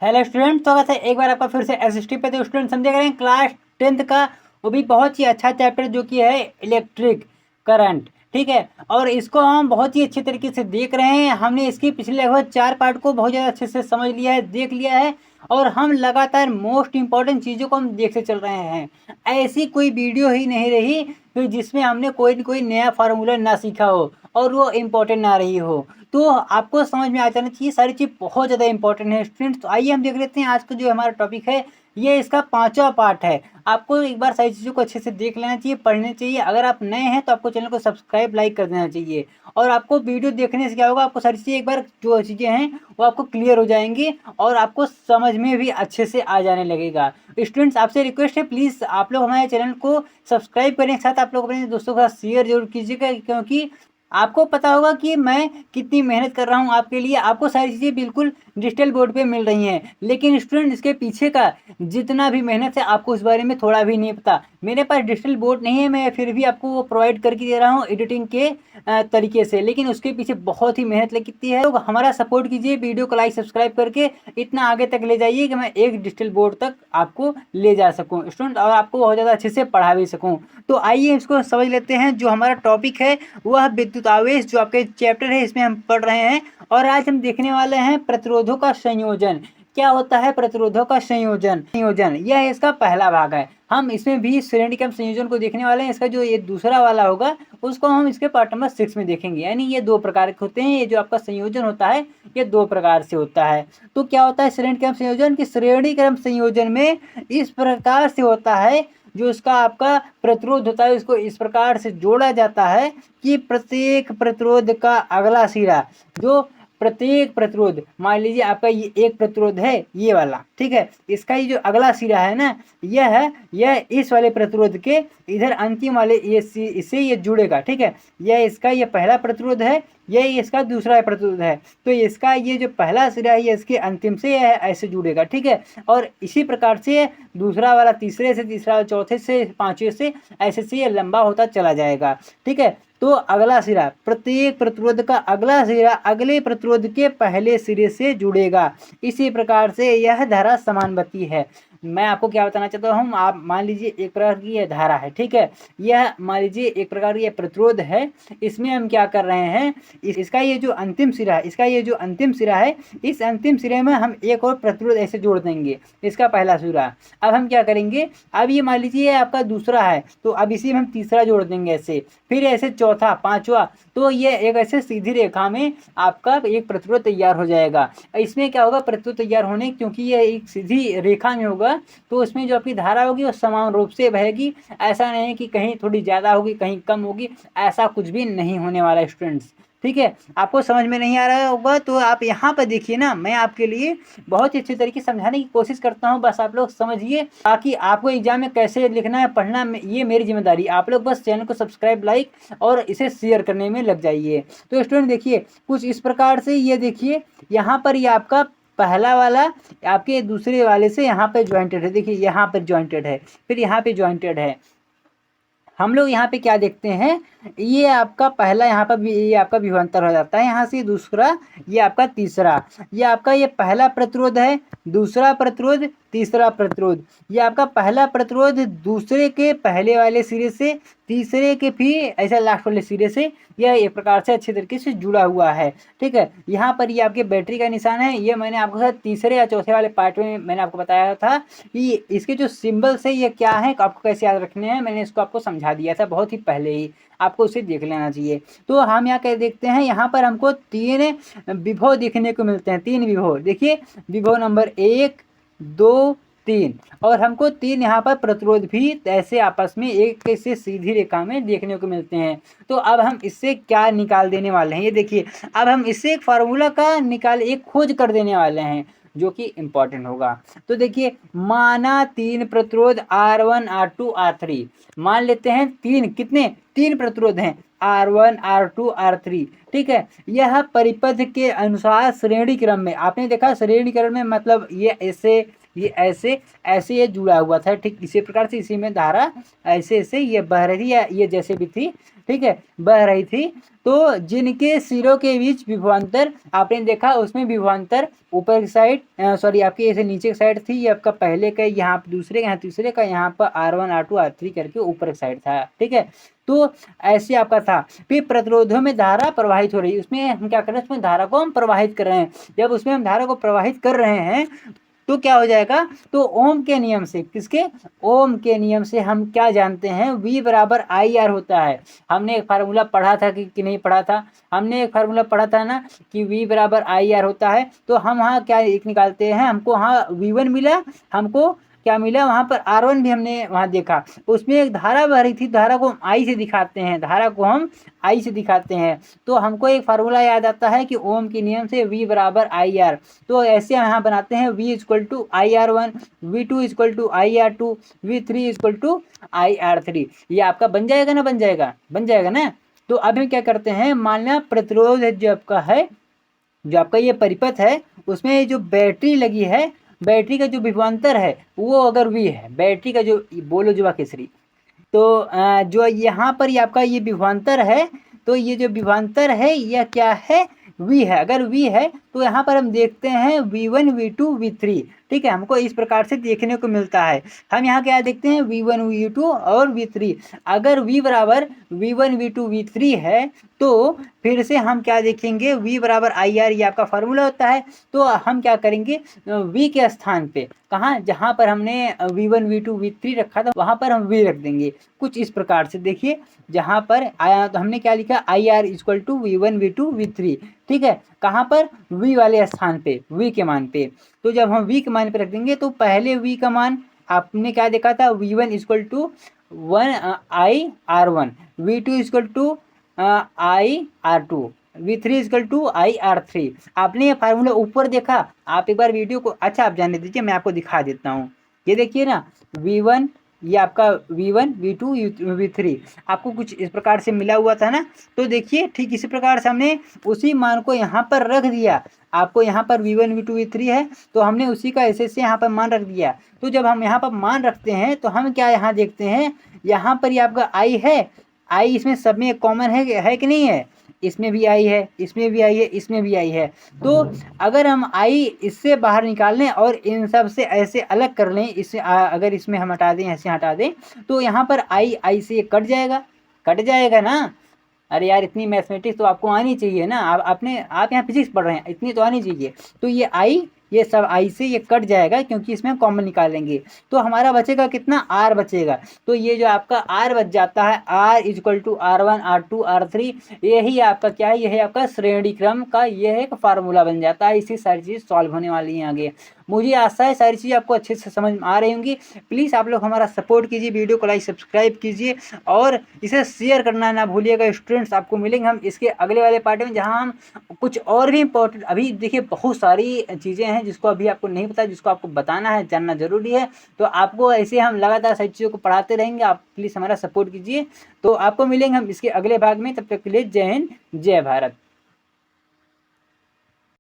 Hello student, स्वागत है एक बार आपका फिर से एसएसटी पे। तो स्टूडेंट समझे करें क्लास 10th का वो भी बहुत ही अच्छा चैप्टर जो कि है इलेक्ट्रिक करंट। ठीक है, और इसको हम बहुत ही अच्छे तरीके से देख रहे हैं। हमने इसकी पिछले लगभग 4 पार्ट को बहुत ज़्यादा अच्छे से समझ लिया है, देख लिया है, और हम लगातार मोस्ट इंपॉर्टेंट चीज़ों को हम देखते चल रहे हैं। ऐसी कोई वीडियो ही नहीं रही कि जिसमें हमने कोई न कोई नया फार्मूला ना सीखा हो और वो इम्पोर्टेंट ना रही हो। तो आपको समझ में आ जाना चाहिए, सारी चीज़ बहुत ज़्यादा इंपॉर्टेंट है स्टूडेंट्स। तो आइए हम देख लेते हैं आज का जो हमारा टॉपिक है, ये इसका 5वां पार्ट है। आपको एक बार सारी चीज़ों को अच्छे से देख लेना चाहिए, पढ़ना चाहिए। अगर आप नए हैं तो आपको चैनल को सब्सक्राइब लाइक कर देना चाहिए। और आपको वीडियो देखने से क्या होगा, आपको सारी चीज़ें एक बार जो चीज़ें हैं वो आपको क्लियर हो जाएंगी और आपको समझ में भी अच्छे से आ जाने लगेगा। स्टूडेंट्स आपसे रिक्वेस्ट है, प्लीज़ आप लोग हमारे चैनल को सब्सक्राइब करने के साथ आप लोग अपने दोस्तों के साथ शेयर जरूर कीजिएगा, क्योंकि आपको पता होगा कि मैं कितनी मेहनत कर रहा हूँ आपके लिए। आपको सारी चीज़ें बिल्कुल डिजिटल बोर्ड पे मिल रही हैं, लेकिन स्टूडेंट इसके पीछे का जितना भी मेहनत है आपको उस बारे में थोड़ा भी नहीं पता। मेरे पास डिजिटल बोर्ड नहीं है, मैं फिर भी आपको वो प्रोवाइड करके दे रहा हूँ एडिटिंग के तरीके से, लेकिन उसके पीछे बहुत ही मेहनत लगती है। तो हमारा सपोर्ट कीजिए, वीडियो को लाइक सब्सक्राइब करके इतना आगे तक ले जाइए कि मैं एक डिजिटल बोर्ड तक आपको ले जा सकूँ स्टूडेंट, और आपको बहुत ज़्यादा अच्छे से पढ़ा भी सकूँ। तो आइए इसको समझ लेते हैं। जो हमारा टॉपिक है वह विद्युत आवेश, जो आपके चैप्टर है इसमें हम पढ़ रहे हैं। और आज हम देखने वाले हैं प्रतिरोधों का संयोजन। क्या होता है प्रतिरोधों का संयोजन यह इसका पहला भाग है। हम इसमें भी श्रेणी क्रम संयोजन को देखने वाले हैं। इसका जो ये दूसरा वाला होगा उसको हम इसके पार्ट नंबर 6 में देखेंगे। यानी ये 2 प्रकार के होते हैं। ये जो आपका संयोजन होता है ये 2 प्रकार से होता है। तो क्या होता है श्रेणी क्रम संयोजन? की श्रेणी क्रम संयोजन में इस प्रकार से होता है, जो इसका आपका प्रतिरोध होता है उसको इस प्रकार से जोड़ा जाता है कि प्रत्येक प्रतिरोध का अगला सिरा, जो प्रत्येक प्रतिरोध, मान लीजिए आपका ये एक प्रतिरोध है ये वाला, ठीक है, इसका ये जो अगला सिरा है ना, यह इस वाले प्रतिरोध के इधर अंतिम वाले इससे ये जुड़ेगा। ठीक है, यह इसका ये पहला प्रतिरोध है, यह इसका दूसरा प्रतिरोध है। तो इसका ये जो पहला सिरा है ये इसके अंतिम से यह ऐसे जुड़ेगा। ठीक है, और इसी प्रकार से दूसरा वाला तीसरे से, तीसरा वाला चौथे से, पांचवें से, ऐसे से ये लंबा होता चला जाएगा। ठीक है, तो अगला सिरा, प्रत्येक प्रतिरोध का अगला सिरा अगले प्रतिरोध के पहले सिरे से जुड़ेगा। इसी प्रकार से यह धारा समानुपाती है। मैं आपको क्या बताना चाहता हूँ, आप मान लीजिए एक प्रकार की यह धारा है। ठीक है, यह मान लीजिए एक प्रकार की यह प्रतिरोध है। इसमें हम क्या कर रहे हैं, इसका ये जो अंतिम सिरा है, इसका ये जो अंतिम सिरा है, इस अंतिम सिरे में हम एक और प्रतिरोध ऐसे जोड़ देंगे, इसका पहला सिरा। अब हम क्या करेंगे, अब ये मान लीजिए आपका दूसरा है, तो अब इसी में हम तीसरा जोड़ देंगे ऐसे, फिर ऐसे चौथा, पांचवा। तो ये एक ऐसे सीधी रेखा में आपका एक प्रतिरोध तैयार हो जाएगा। इसमें क्या होगा, प्रतिरोध तैयार होने, क्योंकि ये एक सीधी रेखा में होगा तो उसमें जो आपकी धारा होगी वो समान रूप से बहेगी। ऐसा नहीं कि कहीं थोड़ी ज़्यादा होगी कहीं कम होगी, ऐसा कुछ भी नहीं होने वाला स्टूडेंट्स। ठीक है, आपको समझ में नहीं आ रहा होगा तो आप यहाँ पर देखिए ना, मैं आपके लिए बहुत ही अच्छे तरीके से समझाने की कोशिश करता हूँ, बस आप लोग समझिए। ताकि आपको एग्जाम में कैसे लिखना है, पढ़ना, ये मेरी जिम्मेदारी। आप लोग बस चैनल को सब्सक्राइब लाइक और इसे शेयर करने में लग जाइए। तो स्टूडेंट देखिए कुछ इस प्रकार से, ये देखिए यहाँ पर ये आपका पहला वाला आपके दूसरे वाले से यहाँ पे ज्वाइंटेड है। देखिए यहाँ पर ज्वाइंटेड है, फिर यहाँ पे ज्वाइंटेड है। हम लोग यहाँ पे क्या देखते हैं, ये आपका पहला यहाँ पर ये आपका विभवांतर हो जाता है, यहाँ से दूसरा, ये आपका तीसरा, ये आपका ये पहला प्रतिरोध है, दूसरा प्रतिरोध, तीसरा प्रतिरोध। ये आपका पहला प्रतिरोध दूसरे के पहले वाले सिरे से, तीसरे के फिर ऐसा लास्ट वाले सिरे से, यह एक प्रकार से अच्छे तरीके से जुड़ा हुआ है। ठीक है, यहाँ पर ये आपके बैटरी का निशान है। ये मैंने आपको शायद तीसरे या चौथे वाले पार्ट में मैंने आपको बताया था कि इसके जो सिंबल्स है ये क्या है, आपको कैसे याद रखने हैं, मैंने इसको आपको समझा दिया था बहुत ही पहले ही, आपको उसे देख लेना चाहिए। तो हम यहाँ क्या देखते हैं, यहाँ पर हमको 3 विभव देखने को मिलते हैं, 3 विभव। देखिए विभव नंबर 1, 2, 3, और हमको 3 यहाँ पर प्रतिरोध भी ऐसे आपस में एक से सीधी रेखा में देखने को मिलते हैं। तो अब हम इससे क्या निकाल देने वाले हैं, ये देखिए, अब हम इससे एक फार्मूला का एक खोज कर देने वाले हैं जो कि इंपॉर्टेंट होगा। तो देखिए, माना 3 प्रतिरोध R1, R2, R3, मान लेते हैं 3 प्रतिरोध हैं, R1, R2, R3। ठीक है, यह परिपथ के अनुसार श्रेणी क्रम में, आपने देखा श्रेणी क्रम में मतलब ये ऐसे, ये ऐसे ऐसे ये जुड़ा हुआ था। ठीक इसी प्रकार से इसी में धारा ऐसे ऐसे ये बह रही थी, या ये जैसे भी थी, ठीक है, बह रही थी। तो जिनके सिरों के बीच विभवांतर आपने देखा, उसमें विभवांतर ऊपर की साइड सॉरी आपकी ऐसे नीचे की साइड थी, ये आपका पहले का यहाँ दूसरे का यहाँ तीसरे का यहाँ पर R1 R2 R3 करके ऊपर की साइड था, ठीक है। तो ऐसे आपका था। फिर प्रतिरोधों में धारा प्रवाहित हो रही है, उसमें हम क्या कर रहे हैं, उसमें धारा को हम प्रवाहित कर रहे हैं। जब उसमें हम धारा को प्रवाहित कर रहे हैं तो क्या हो जाएगा, तो ओम के नियम से, किसके, ओम के नियम से हम क्या जानते हैं, V बराबर IR होता है। हमने एक फार्मूला पढ़ा था कि नहीं पढ़ा था, हमने एक फार्मूला पढ़ा था ना कि V बराबर IR होता है। तो हम वहाँ क्या एक निकालते हैं, हमको हाँ V1 मिला, हमको क्या मिला, वहाँ पर R1 भी हमने वहाँ देखा, उसमें एक धारा बह रही थी, धारा को हम I से दिखाते हैं, धारा को हम I से दिखाते हैं। तो हमको एक फार्मूला याद आता है कि ओम के नियम से V बराबर IR। तो ऐसे यहाँ बनाते हैं V equal to IR1, V2 equal to IR2, V3 equal to IR3। ये आपका बन जाएगा ना, बन जाएगा, बन जाएगा ना। तो अब हम क्या करते हैं, मान लिया प्रतिरोध जो आपका है, जो आपका ये परिपथ है, उसमें जो बैटरी लगी है, बैटरी का जो विभवांतर है वो अगर V है, बैटरी का जो, बोलो जुआ केसरी, तो जो यहाँ पर ये आपका ये विभवांतर है, तो ये जो विभवांतर है यह क्या है, V है। अगर V है तो यहाँ पर हम देखते हैं V1 V2 V3, ठीक है, हमको इस प्रकार से देखने को मिलता है। हम यहाँ क्या देखते हैं, V1 V2 और V3। अगर V बराबर V1 V2 V3 है तो फिर से हम क्या देखेंगे, V बराबर IR, ये आपका फार्मूला होता है। तो हम क्या करेंगे, V के स्थान पे, कहाँ, जहाँ पर हमने V1 V2 V3 रखा था वहाँ पर हम V रख देंगे। कुछ इस प्रकार से देखिए, जहाँ पर आया तो हमने क्या लिखा, IR equal to V1 V2 V3, ठीक है, कहाँ पर, V वाले स्थान पे, V के मान पे। तो जब हम V के मान पे रख देंगे तो पहले V का मान आपने क्या देखा था, V1 equal to 1IR1, V2 equal to IR2, V3 equal to IR3। आपने ये फार्मूला ऊपर देखा, आप एक बार वीडियो को, अच्छा आप जाने दीजिए, मैं आपको दिखा देता हूँ। ये देखिए ना, V1, ये आपका V1 V2 V3 आपको कुछ इस प्रकार से मिला हुआ था ना। तो देखिए ठीक इसी प्रकार से हमने उसी मान को यहाँ पर रख दिया। आपको यहाँ पर V1 V2 V3 है तो हमने उसी का ऐसे यहाँ पर मान रख दिया। तो जब हम यहाँ पर मान रखते हैं तो हम क्या यहाँ देखते हैं, यहाँ पर ये आपका I है, I इसमें सब में कॉमन है कि नहीं है, इसमें भी I है, इसमें भी I है, इसमें भी I है। तो अगर हम I इससे बाहर निकाल लें और इन सब से ऐसे अलग कर लें, इससे अगर इसमें हम हटा दें, ऐसे हटा दें, तो यहाँ पर I से कट जाएगा, कट जाएगा ना। अरे यार इतनी मैथमेटिक्स तो आपको आनी चाहिए ना, आप यहाँ फिजिक्स पढ़ रहे हैं, इतनी तो आनी चाहिए। तो ये I, ये सब I से ये कट जाएगा क्योंकि इसमें कॉमन निकालेंगे। तो हमारा बचेगा कितना, R बचेगा। तो ये जो आपका R बच जाता है, R equal to R1 R2 R3, यही आपका क्या है, यही आपका श्रेणी क्रम का यह एक फार्मूला बन जाता है। इसी सारी चीज़ सॉल्व होने वाली है आगे। मुझे आशा है सारी चीज़ आपको अच्छे से समझ में आ रही होंगी। प्लीज़ आप लोग हमारा सपोर्ट कीजिए, वीडियो को लाइक सब्सक्राइब कीजिए और इसे शेयर करना ना भूलिएगा। स्टूडेंट्स आपको मिलेंगे हम इसके अगले वाले पार्ट में, जहां हम कुछ और भी इम्पोर्टेंट, अभी देखिए बहुत सारी चीज़ें हैं जिसको अभी आपको नहीं पता, जिसको आपको बताना है, जानना जरूरी है। तो आपको ऐसे हम लगातार सारी चीज़ों को पढ़ाते रहेंगे, आप प्लीज़ हमारा सपोर्ट कीजिए। तो आपको मिलेंगे हम इसके अगले भाग में, तब तक के लिए जय हिंद जय भारत।